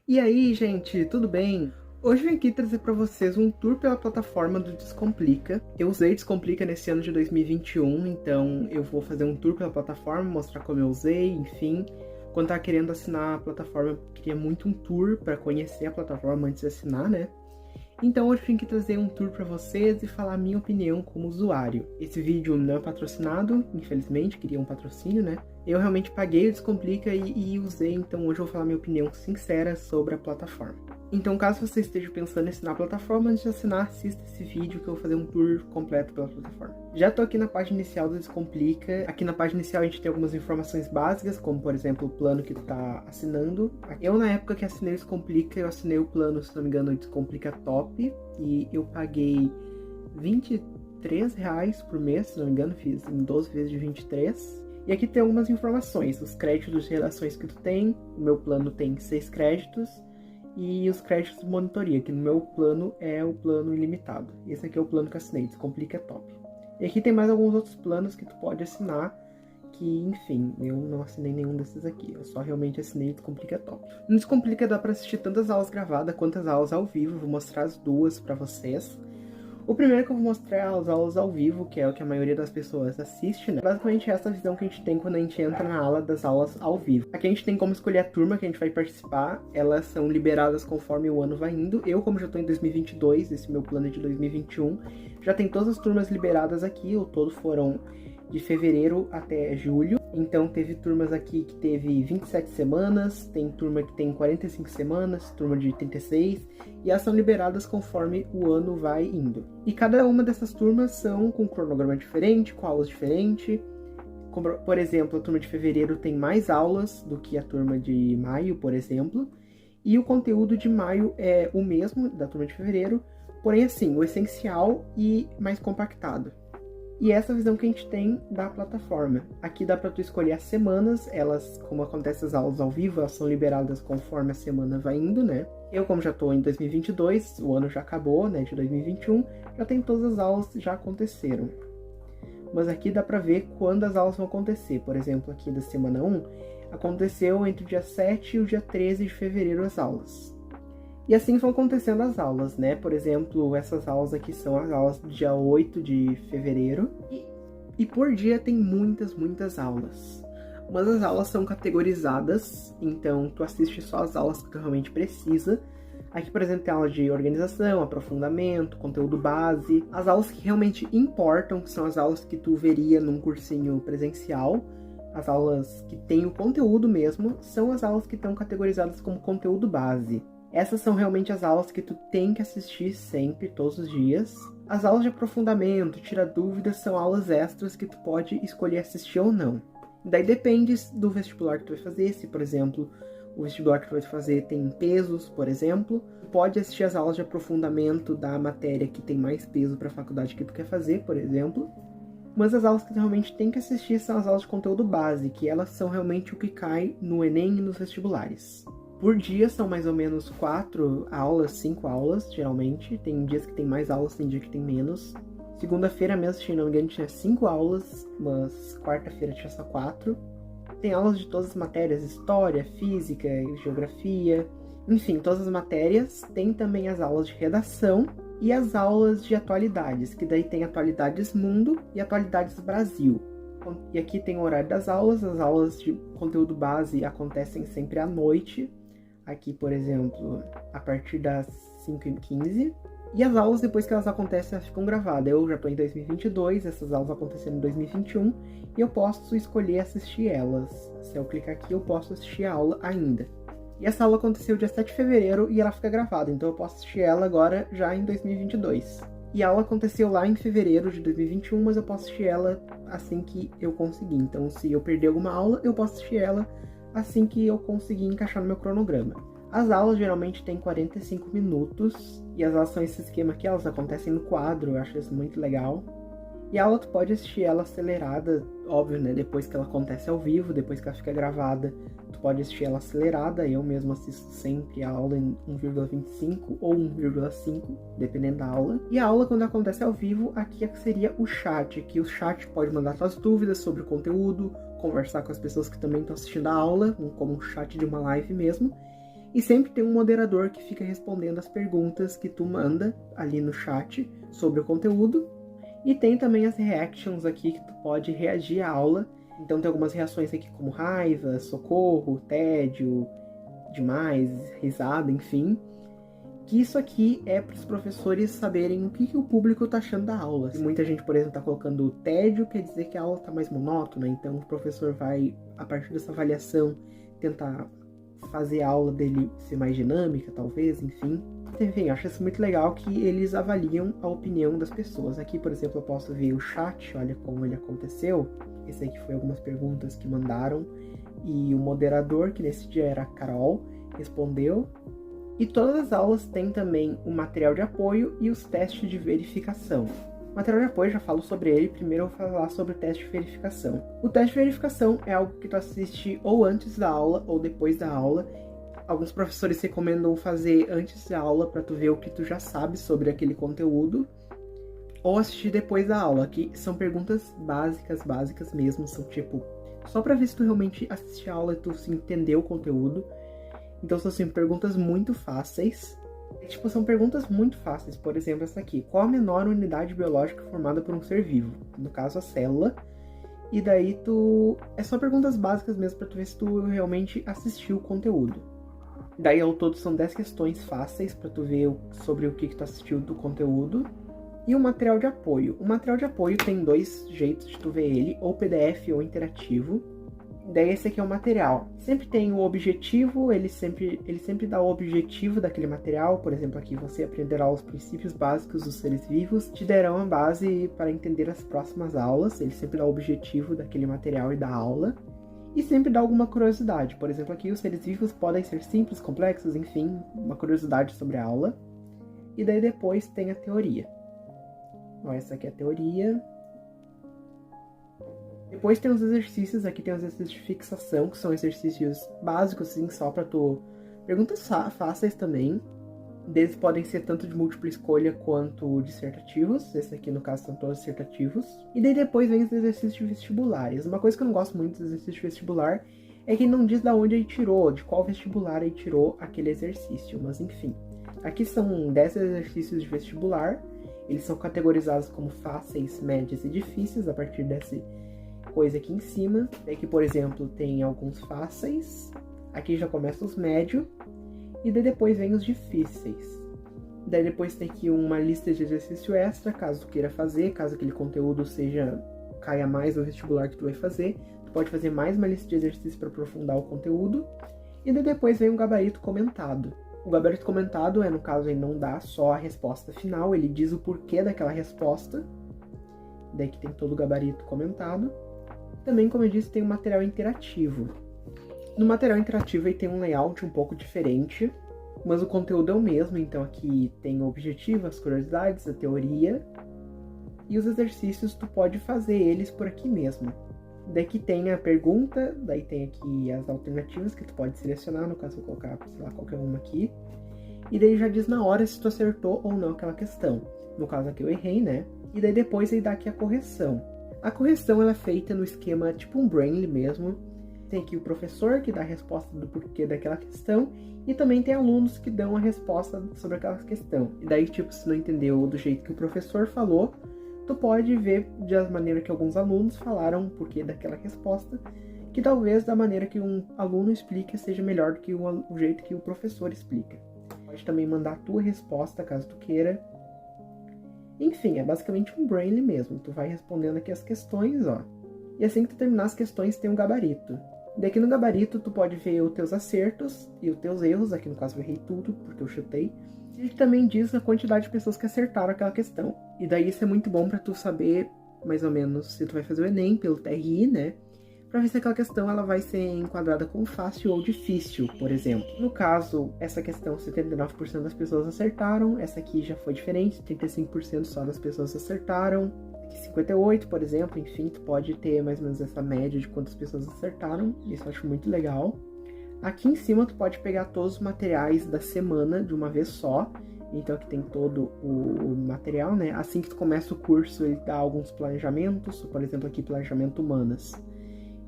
E aí, gente, tudo bem? Hoje eu vim aqui trazer para vocês um tour pela plataforma do Descomplica. Eu usei Descomplica nesse ano de 2021, então eu vou fazer um tour pela plataforma, mostrar como eu usei, enfim. Quando tava querendo assinar a plataforma, eu queria muito um tour para conhecer a plataforma antes de assinar, né? Então hoje eu vim aqui trazer um tour para vocês e falar a minha opinião como usuário. Esse vídeo não é patrocinado, infelizmente, queria um patrocínio, né? Eu realmente paguei o Descomplica e usei, então hoje eu vou falar minha opinião sincera sobre a plataforma. Então caso você esteja pensando em assinar a plataforma, antes de assinar, assista esse vídeo que eu vou fazer um tour completo pela plataforma. Já tô aqui na página inicial do Descomplica. Aqui na página inicial a gente tem algumas informações básicas, como por exemplo o plano que tu tá assinando. Eu na época que assinei o Descomplica, eu assinei o plano, se não me engano, o Descomplica Top, e eu paguei R$23 por mês, se não me engano, fiz em 12 vezes de 23. E aqui tem algumas informações, os créditos de relações que tu tem. O meu plano tem 6 créditos. E os créditos de monitoria, que no meu plano é o plano ilimitado. Esse aqui é o plano que eu assinei, Descomplica Top. E aqui tem mais alguns outros planos que tu pode assinar, que, enfim, eu não assinei nenhum desses aqui. Eu só realmente assinei Descomplica Top. No Descomplica dá pra assistir tanto as aulas gravadas quanto as aulas ao vivo. Vou mostrar as duas pra vocês. O primeiro que eu vou mostrar é as aulas ao vivo, que é o que a maioria das pessoas assiste, né? Basicamente essa visão que a gente tem quando a gente entra na aula das aulas ao vivo. Aqui a gente tem como escolher a turma que a gente vai participar, elas são liberadas conforme o ano vai indo. Eu, como já tô em 2022, esse meu plano é de 2021, já tem todas as turmas liberadas aqui, o todo foram de fevereiro até julho. Então teve turmas aqui que teve 27 semanas, tem turma que tem 45 semanas, turma de 36, e elas são liberadas conforme o ano vai indo. E cada uma dessas turmas são com um cronograma diferente, com aulas diferentes. Por exemplo, a turma de fevereiro tem mais aulas do que a turma de maio, por exemplo. E o conteúdo de maio é o mesmo da turma de fevereiro, porém assim, o essencial e mais compactado. E essa é a visão que a gente tem da plataforma. Aqui dá para tu escolher as semanas, elas, como acontece as aulas ao vivo, elas são liberadas conforme a semana vai indo, né? Eu, como já tô em 2022, o ano já acabou, né, de 2021, já tem todas as aulas já aconteceram. Mas aqui dá para ver quando as aulas vão acontecer. Por exemplo, aqui da semana 1, aconteceu entre o dia 7 e o dia 13 de fevereiro as aulas. E assim vão acontecendo as aulas, né? Por exemplo, essas aulas aqui são as aulas do dia 8 de fevereiro. E por dia tem muitas aulas. Mas as aulas são categorizadas, então tu assiste só as aulas que tu realmente precisa. Aqui, por exemplo, tem aula de organização, aprofundamento, conteúdo base. As aulas que realmente importam, que são as aulas que tu veria num cursinho presencial. As aulas que tem o conteúdo mesmo, são as aulas que estão categorizadas como conteúdo base. Essas são realmente as aulas que tu tem que assistir sempre, todos os dias. As aulas de aprofundamento, tira dúvidas, são aulas extras que tu pode escolher assistir ou não. Daí depende do vestibular que tu vai fazer. Se, por exemplo, o vestibular que tu vai fazer tem pesos, por exemplo, tu pode assistir as aulas de aprofundamento da matéria que tem mais peso para a faculdade que tu quer fazer, por exemplo. Mas as aulas que tu realmente tem que assistir são as aulas de conteúdo base, que elas são realmente o que cai no Enem e nos vestibulares. Por dia são mais ou menos 4 aulas, 5 aulas, geralmente. Tem dias que tem mais aulas, tem dia que tem menos. Segunda-feira mesmo, se não me engano, tinha 5 aulas, mas quarta-feira tinha só 4. Tem aulas de todas as matérias, história, física, geografia, enfim, todas as matérias. Tem também as aulas de redação e as aulas de atualidades, que daí tem atualidades mundo e atualidades Brasil. E aqui tem o horário das aulas. As aulas de conteúdo base acontecem sempre à noite. Aqui, por exemplo, a partir das 5h15. E as aulas, depois que elas acontecem, elas ficam gravadas. Eu já estou em 2022, essas aulas aconteceram em 2021. E eu posso escolher assistir elas. Se eu clicar aqui, eu posso assistir a aula ainda. E essa aula aconteceu dia 7 de fevereiro e ela fica gravada. Então eu posso assistir ela agora, já em 2022. E a aula aconteceu lá em fevereiro de 2021, mas eu posso assistir ela assim que eu conseguir. Então, se eu perder alguma aula, eu posso assistir ela assim que eu conseguir encaixar no meu cronograma. As aulas geralmente têm 45 minutos, e as aulas são esse esquema aqui, elas acontecem no quadro, eu acho isso muito legal. E a aula tu pode assistir ela acelerada, óbvio, né, depois que ela acontece ao vivo, depois que ela fica gravada, tu pode assistir ela acelerada. Eu mesmo assisto sempre a aula em 1,25 ou 1,5, dependendo da aula. E a aula, quando acontece ao vivo, aqui é que seria o chat, que o chat pode mandar suas dúvidas sobre o conteúdo, conversar com as pessoas que também estão assistindo a aula, como um chat de uma live mesmo. E sempre tem um moderador que fica respondendo as perguntas que tu manda ali no chat sobre o conteúdo. E tem também as reactions aqui que tu pode reagir à aula. Então tem algumas reações aqui como raiva, socorro, tédio, demais, risada, enfim. Que isso aqui é para os professores saberem o que o público está achando da aula. Se muita gente, por exemplo, está colocando tédio, quer dizer que a aula está mais monótona. Então o professor vai, a partir dessa avaliação, tentar fazer a aula dele ser mais dinâmica, talvez, enfim. Enfim, acho isso muito legal que eles avaliam a opinião das pessoas. Aqui, por exemplo, eu posso ver o chat, olha como ele aconteceu. Esse aqui foi algumas perguntas que mandaram. E o moderador, que nesse dia era a Carol, respondeu. E todas as aulas têm também o material de apoio e os testes de verificação. O material de apoio, já falo sobre ele, primeiro eu vou falar sobre o teste de verificação. O teste de verificação é algo que tu assiste ou antes da aula ou depois da aula. Alguns professores recomendam fazer antes da aula para tu ver o que tu já sabe sobre aquele conteúdo. Ou assistir depois da aula, que são perguntas básicas mesmo, são tipo, só para ver se tu realmente assistir a aula e tu se entender o conteúdo. Então são assim, perguntas muito fáceis. Tipo, são perguntas muito fáceis. Por exemplo, essa aqui. Qual a menor unidade biológica formada por um ser vivo? No caso, a célula. E daí é só perguntas básicas mesmo pra tu ver se tu realmente assistiu o conteúdo. Daí ao todo são 10 questões fáceis pra tu ver sobre o que tu assistiu do conteúdo. E o material de apoio. O material de apoio tem 2 jeitos de tu ver ele, ou PDF ou interativo. Daí esse aqui é o material. Sempre tem o objetivo, ele sempre dá o objetivo daquele material. Por exemplo, aqui você aprenderá os princípios básicos dos seres vivos, te darão a base para entender as próximas aulas. Ele sempre dá o objetivo daquele material e da aula. E sempre dá alguma curiosidade. Por exemplo, aqui os seres vivos podem ser simples, complexos, enfim, uma curiosidade sobre a aula. E daí depois tem a teoria. Ó, essa aqui é a teoria. Depois tem os exercícios, aqui tem os exercícios de fixação, que são exercícios básicos, assim, só pra tu... Perguntas fáceis também. Deles podem ser tanto de múltipla escolha quanto dissertativos. Esse aqui, no caso, são todos dissertativos. E daí depois vem os exercícios de vestibulares. Uma coisa que eu não gosto muito dos exercícios de vestibular é que ele não diz de onde ele tirou, de qual vestibular ele tirou aquele exercício. Mas enfim, aqui são 10 exercícios de vestibular. Eles são categorizados como fáceis, médios e difíceis, a partir dessa coisa aqui em cima. Aqui, por exemplo, tem alguns fáceis. Aqui já começa os médios. E daí depois vem os difíceis. Daí depois tem aqui uma lista de exercício extra, caso tu queira fazer, caso aquele conteúdo caia mais no vestibular que tu vai fazer. Tu pode fazer mais uma lista de exercícios para aprofundar o conteúdo. E daí depois vem um gabarito comentado. O gabarito comentado no caso, ele não dá só a resposta final, ele diz o porquê daquela resposta. Daí que tem todo o gabarito comentado. Também, como eu disse, tem um material interativo. No material interativo ele tem um layout um pouco diferente, mas o conteúdo é o mesmo. Então aqui tem o objetivo, as curiosidades, a teoria. E os exercícios tu pode fazer eles por aqui mesmo. Daqui tem a pergunta, daí tem aqui as alternativas que tu pode selecionar, no caso eu vou colocar, sei lá, qualquer uma aqui. E daí já diz na hora se tu acertou ou não aquela questão. No caso aqui eu errei, né? E daí depois ele dá aqui a correção. A correção ela é feita no esquema tipo um Brainly mesmo. Tem aqui o professor que dá a resposta do porquê daquela questão. E também tem alunos que dão a resposta sobre aquela questão. E daí, tipo, se não entendeu do jeito que o professor falou, tu pode ver da maneira que alguns alunos falaram o porquê daquela resposta, que talvez da maneira que um aluno explica seja melhor do que o jeito que o professor explica. Pode também mandar a tua resposta, caso tu queira. Enfim, é basicamente um Brainly mesmo. Tu vai respondendo aqui as questões, ó. E assim que tu terminar as questões, tem um gabarito. Daqui no gabarito, tu pode ver os teus acertos e os teus erros. Aqui no caso eu errei tudo, porque eu chutei. Ele também diz a quantidade de pessoas que acertaram aquela questão. E daí isso é muito bom pra tu saber, mais ou menos, se tu vai fazer o Enem pelo TRI, né? Pra ver se aquela questão ela vai ser enquadrada como fácil ou difícil, por exemplo. No caso, essa questão 79% das pessoas acertaram. Essa aqui já foi diferente, 35% só das pessoas acertaram. Aqui 58%, por exemplo. Enfim, tu pode ter mais ou menos essa média de quantas pessoas acertaram. Isso eu acho muito legal. Aqui em cima tu pode pegar todos os materiais da semana de uma vez só. Então aqui tem todo o material, né? Assim que tu começa o curso, ele dá alguns planejamentos. Por exemplo, aqui planejamento humanas.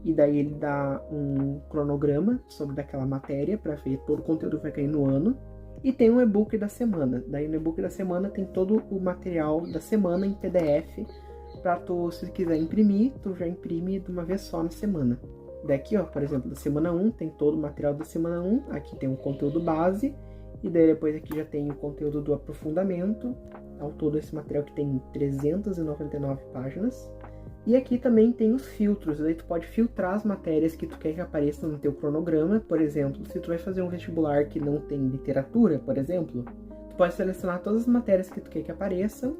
e daí ele dá um cronograma sobre aquela matéria para ver todo o conteúdo que vai cair no ano. E tem um e-book da semana. Daí no e-book da semana tem todo o material da semana em PDF para tu, se quiser imprimir, tu já imprime de uma vez só na semana. Daqui, ó, por exemplo, da semana 1 tem todo o material da semana 1, aqui tem o conteúdo base, e daí depois aqui já tem o conteúdo do aprofundamento, ao todo esse material que tem 399 páginas. E aqui também tem os filtros, daí tu pode filtrar as matérias que tu quer que apareçam no teu cronograma. Por exemplo, se tu vai fazer um vestibular que não tem literatura, por exemplo, tu pode selecionar todas as matérias que tu quer que apareçam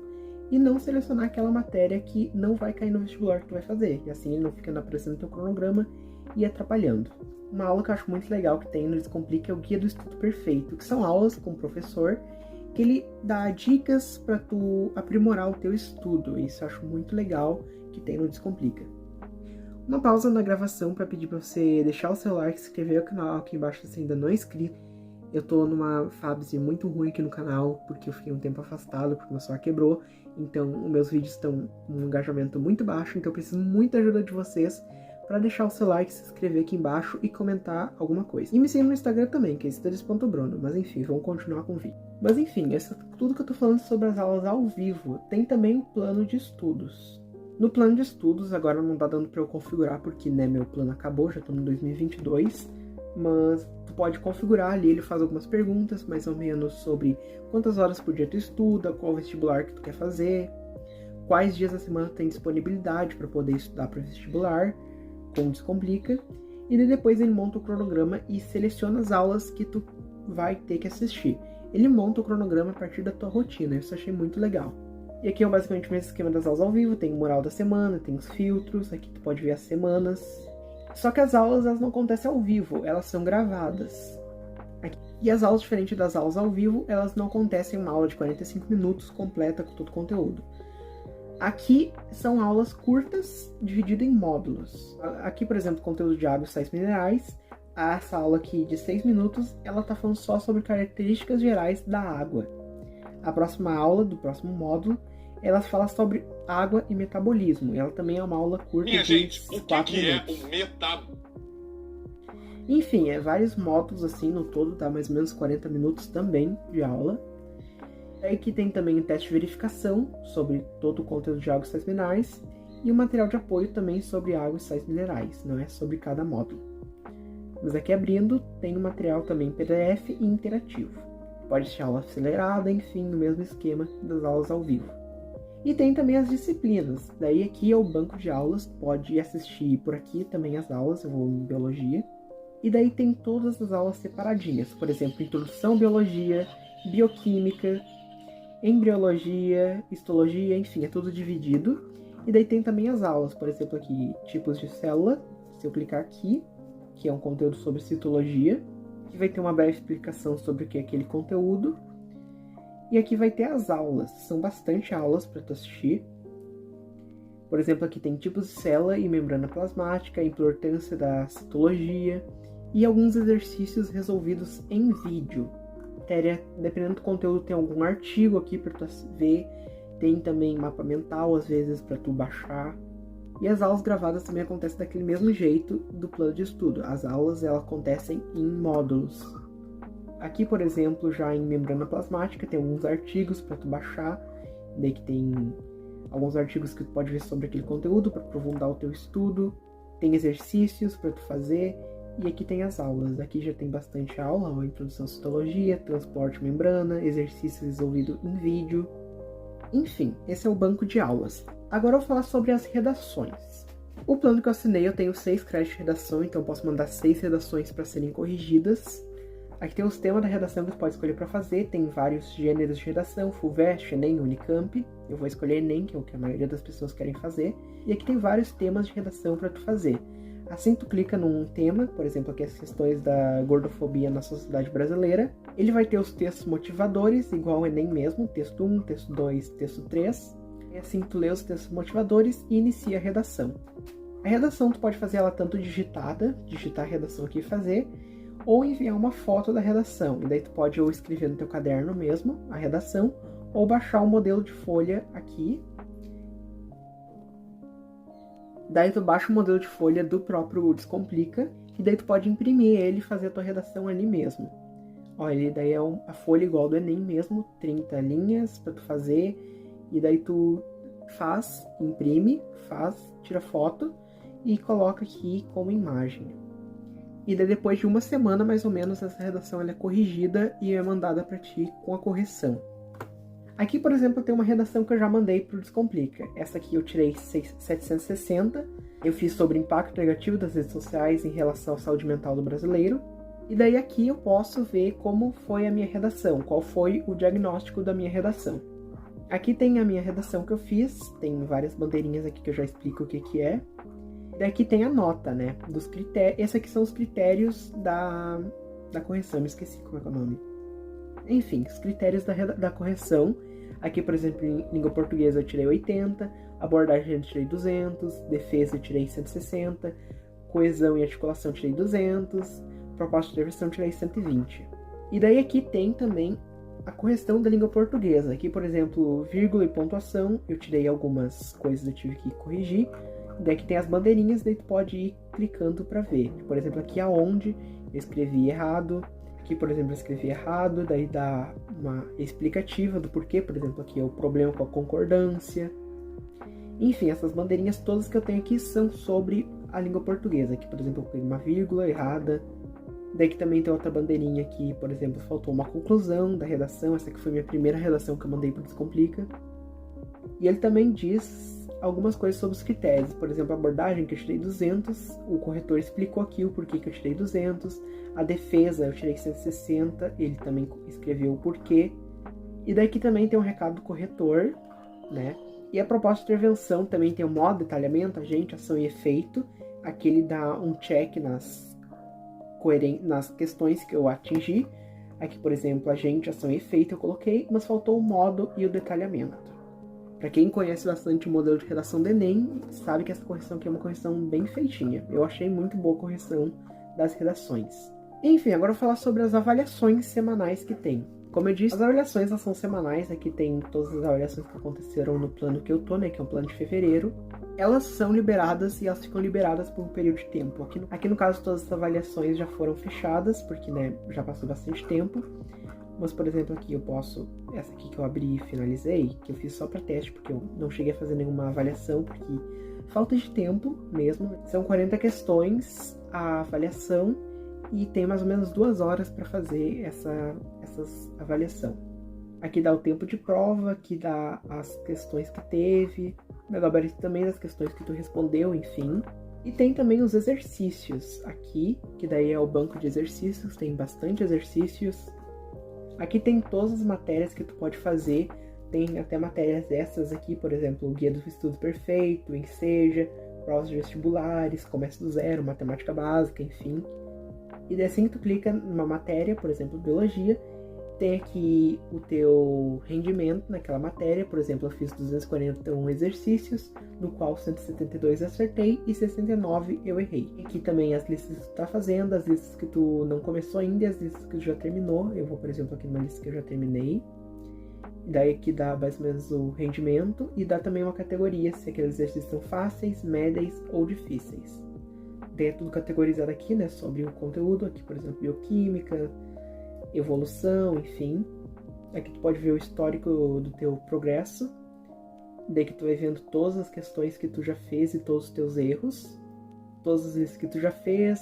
e não selecionar aquela matéria que não vai cair no vestibular que tu vai fazer. E assim ele não fica aparecendo no teu cronograma e atrapalhando. Uma aula que eu acho muito legal que tem no Descomplica é o Guia do Estudo Perfeito, que são aulas com o professor que ele dá dicas para tu aprimorar o teu estudo. Isso eu acho muito legal que tem no Descomplica. Uma pausa na gravação para pedir para você deixar o seu like, se inscrever no canal aqui embaixo se você ainda não é inscrito. Eu tô numa fase muito ruim aqui no canal, porque eu fiquei um tempo afastado, porque meu celular quebrou. Então, os meus vídeos estão com um engajamento muito baixo, então eu preciso muito da ajuda de vocês para deixar o seu like, se inscrever aqui embaixo e comentar alguma coisa. E me siga no Instagram também, que é studies.bruno. Mas enfim, vamos continuar com o vídeo. Mas enfim, tudo que eu tô falando sobre as aulas ao vivo. Tem também o plano de estudos. No plano de estudos, agora não tá dando para eu configurar, porque né, meu plano acabou, já tô no 2022. Mas tu pode configurar ali, ele faz algumas perguntas, mais ou menos sobre quantas horas por dia tu estuda, qual vestibular que tu quer fazer, quais dias da semana tu tem disponibilidade para poder estudar para vestibular, como Descomplica, e daí depois ele monta o cronograma e seleciona as aulas que tu vai ter que assistir. Ele monta o cronograma a partir da tua rotina, isso eu achei muito legal. E aqui é basicamente o mesmo esquema das aulas ao vivo, tem o mural da semana, tem os filtros, aqui tu pode ver as semanas. Só que as aulas elas não acontecem ao vivo, elas são gravadas. E as aulas, diferentes das aulas ao vivo, elas não acontecem uma aula de 45 minutos completa com todo o conteúdo. Aqui são aulas curtas, divididas em módulos. Aqui, por exemplo, conteúdo de água e sais minerais. Essa aula aqui de 6 minutos, ela tá falando só sobre características gerais da água. A próxima aula, do próximo módulo, ela fala sobre água e metabolismo. E ela também é uma aula curta de 4 minutos. É o metabolismo? Enfim, vários módulos assim, no todo dá mais ou menos 40 minutos também de aula. Aí que tem também o teste de verificação sobre todo o conteúdo de água e sais minerais. E o material de apoio também sobre água e sais minerais, não é sobre cada módulo. Mas aqui abrindo, tem o material também PDF e interativo. Pode ser aula acelerada, enfim, no mesmo esquema das aulas ao vivo. E tem também as disciplinas. Daí aqui é o banco de aulas, pode assistir por aqui também as aulas, eu vou em biologia. E daí tem todas as aulas separadinhas, por exemplo, introdução à biologia, bioquímica, embriologia, histologia, enfim, é tudo dividido. E daí tem também as aulas, por exemplo, aqui, tipos de célula, se eu clicar aqui, que é um conteúdo sobre citologia, que vai ter uma breve explicação sobre o que é aquele conteúdo. E aqui vai ter as aulas, são bastante aulas para tu assistir. Por exemplo, aqui tem tipos de célula e membrana plasmática, a importância da citologia e alguns exercícios resolvidos em vídeo. Dependendo do conteúdo, tem algum artigo aqui para tu ver, tem também mapa mental, às vezes, para tu baixar. E as aulas gravadas também acontecem daquele mesmo jeito do plano de estudo. As aulas elas acontecem em módulos. Aqui, por exemplo, já em membrana plasmática, tem alguns artigos para tu baixar. Daí que tem alguns artigos que tu pode ver sobre aquele conteúdo para aprofundar o teu estudo. Tem exercícios para tu fazer. E aqui tem as aulas. Aqui já tem bastante aula, ó, introdução à citologia, transporte membrana, exercício resolvido em vídeo. Enfim, esse é o banco de aulas. Agora eu vou falar sobre as redações. O plano que eu assinei, eu tenho 6 créditos de redação, então eu posso mandar 6 redações para serem corrigidas. Aqui tem os temas da redação que você pode escolher para fazer, tem vários gêneros de redação, FUVEST, ENEM, Unicamp. Eu vou escolher ENEM, que é o que a maioria das pessoas querem fazer. E aqui tem vários temas de redação para tu fazer. Assim tu clica num tema, por exemplo, aqui as questões da gordofobia na sociedade brasileira. Ele vai ter os textos motivadores, igual o ENEM mesmo, texto 1, texto 2, texto 3. E assim tu lê os textos motivadores e inicia a redação. A redação tu pode fazer ela tanto digitada, digitar a redação aqui e fazer, ou enviar uma foto da redação. E daí tu pode ou escrever no teu caderno mesmo, a redação, ou baixar um modelo de folha aqui. Daí tu baixa o modelo de folha do próprio Descomplica, e daí tu pode imprimir ele e fazer a tua redação ali mesmo. Ó, ele daí é a folha igual do Enem mesmo, 30 linhas pra tu fazer, e daí tu faz, imprime, tira foto e coloca aqui como imagem. E daí depois de uma semana, mais ou menos, essa redação ela é corrigida e é mandada para ti com a correção. Aqui, por exemplo, tem uma redação que eu já mandei pro Descomplica. Essa aqui eu tirei 760. Eu fiz sobre o impacto negativo das redes sociais em relação à saúde mental do brasileiro. E daí aqui eu posso ver como foi a minha redação, qual foi o diagnóstico da minha redação. Aqui tem a minha redação que eu fiz, tem várias bandeirinhas aqui que eu já explico o que é. Daqui tem a nota, né, dos critérios. Esses aqui são os critérios da correção, me esqueci como é que é o nome. Enfim, os critérios da correção. Aqui, por exemplo, em língua portuguesa eu tirei 80, abordagem eu tirei 200, defesa eu tirei 160, coesão e articulação eu tirei 200, proposta de intervenção eu tirei 120. E daí aqui tem também a correção da língua portuguesa. Aqui, por exemplo, vírgula e pontuação, eu tirei algumas coisas que eu tive que corrigir. Daí que tem as bandeirinhas, daí tu pode ir clicando para ver. Por exemplo, aqui aonde eu escrevi errado. Aqui, por exemplo, eu escrevi errado, daí dá uma explicativa do porquê. Por exemplo, aqui é o problema com a concordância. Enfim, essas bandeirinhas todas que eu tenho aqui são sobre a língua portuguesa. Aqui, por exemplo, eu coloquei uma vírgula errada. Daí que também tem outra bandeirinha aqui, por exemplo, faltou uma conclusão da redação. Essa aqui foi minha primeira redação que eu mandei para o Descomplica. E ele também diz algumas coisas sobre os critérios. Por exemplo, a abordagem que eu tirei 200, o corretor explicou aqui o porquê que eu tirei 200. A defesa eu tirei 160, ele também escreveu o porquê. E daqui também tem um recado do corretor, né? E a proposta de intervenção também tem o modo de detalhamento, agente, ação e efeito. Aqui ele dá um check nas questões que eu atingi. Aqui, por exemplo, agente, ação e efeito eu coloquei, mas faltou o modo e o detalhamento. Para quem conhece bastante o modelo de redação do Enem, sabe que essa correção aqui é uma correção bem feitinha. Eu achei muito boa a correção das redações. Enfim, agora eu vou falar sobre as avaliações semanais que tem. Como eu disse, as avaliações são semanais. Aqui tem todas as avaliações que aconteceram no plano que eu tô, né, que é um plano de fevereiro. Elas são liberadas e elas ficam liberadas por um período de tempo. Aqui no caso, todas as avaliações já foram fechadas, porque, né, já passou bastante tempo. Mas, por exemplo, aqui eu posso... Essa aqui que eu abri e finalizei, que eu fiz só para teste, porque eu não cheguei a fazer nenhuma avaliação, porque falta de tempo mesmo. São 40 questões a avaliação e tem mais ou menos 2 horas para fazer essa avaliação. Aqui dá o tempo de prova, aqui dá as questões que teve, o gabarito também das questões que tu respondeu, enfim. E tem também os exercícios aqui, que daí é o banco de exercícios, tem bastante exercícios. Aqui tem todas as matérias que tu pode fazer, tem até matérias dessas aqui, por exemplo, o Guia do Estudo Perfeito, Enseja, provas de vestibulares, Comece do Zero, Matemática Básica, enfim. E daí assim que tu clica numa matéria, por exemplo, Biologia, tem aqui o teu rendimento naquela matéria. Por exemplo, eu fiz 241 exercícios, no qual 172 acertei e 69 eu errei. Aqui também as listas que tu tá fazendo, as listas que tu não começou ainda e as listas que tu já terminou. Eu vou, por exemplo, aqui numa lista que eu já terminei. E daí aqui dá mais ou menos o rendimento e dá também uma categoria, se aqueles exercícios são fáceis, médios ou difíceis. Daí é tudo categorizado aqui, né, sobre o conteúdo. Aqui, por exemplo, bioquímica, evolução, enfim. Aqui tu pode ver o histórico do teu progresso. Daí que tu vai vendo todas as questões que tu já fez e todos os teus erros. Todas as vezes que tu já fez.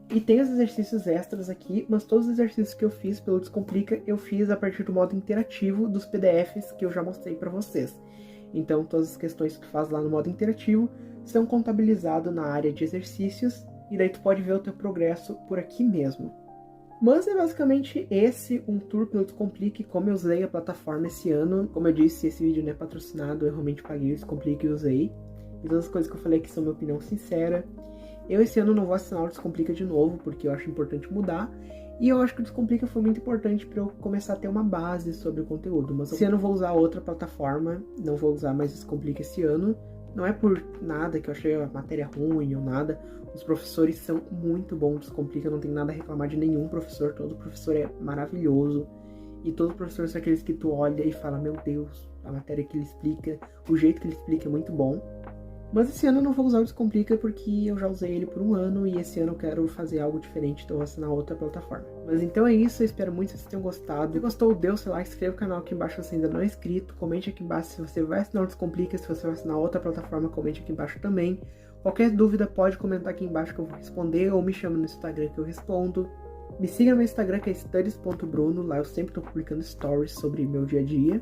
E tem os exercícios extras aqui, mas todos os exercícios que eu fiz pelo Descomplica, eu fiz a partir do modo interativo dos PDFs que eu já mostrei para vocês. Então, todas as questões que tu faz lá no modo interativo são contabilizadas na área de exercícios, e daí tu pode ver o teu progresso por aqui mesmo. Mas é basicamente esse um tour pelo Descomplica, como eu usei a plataforma esse ano. Como eu disse, esse vídeo não é patrocinado, eu realmente paguei o Descomplica e usei. E todas as coisas que eu falei aqui são minha opinião sincera. Eu esse ano não vou assinar o Descomplica de novo, porque eu acho importante mudar. E eu acho que o Descomplica foi muito importante para eu começar a ter uma base sobre o conteúdo. Mas esse ano eu vou usar outra plataforma, não vou usar mais o Descomplica esse ano. Não é por nada que eu achei a matéria ruim ou nada. Os professores são muito bons, Descomplica, não tem nada a reclamar de nenhum professor. Todo professor é maravilhoso. E todos os professores são aqueles que tu olha e fala, meu Deus, a matéria que ele explica, o jeito que ele explica é muito bom. Mas esse ano eu não vou usar o Descomplica porque eu já usei ele por 1 ano e esse ano eu quero fazer algo diferente, então eu vou assinar outra plataforma. Mas então é isso, eu espero muito que vocês tenham gostado. Se gostou, dê o seu like, inscreva no canal aqui embaixo se você ainda não é inscrito, comente aqui embaixo se você vai assinar o Descomplica, se você vai assinar outra plataforma, comente aqui embaixo também. Qualquer dúvida pode comentar aqui embaixo que eu vou responder, ou me chama no Instagram que eu respondo. Me siga no meu Instagram que é studies.bruno, lá eu sempre tô publicando stories sobre meu dia a dia.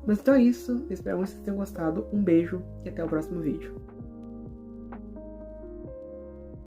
Mas então é isso, espero muito que vocês tenham gostado, um beijo e até o próximo vídeo.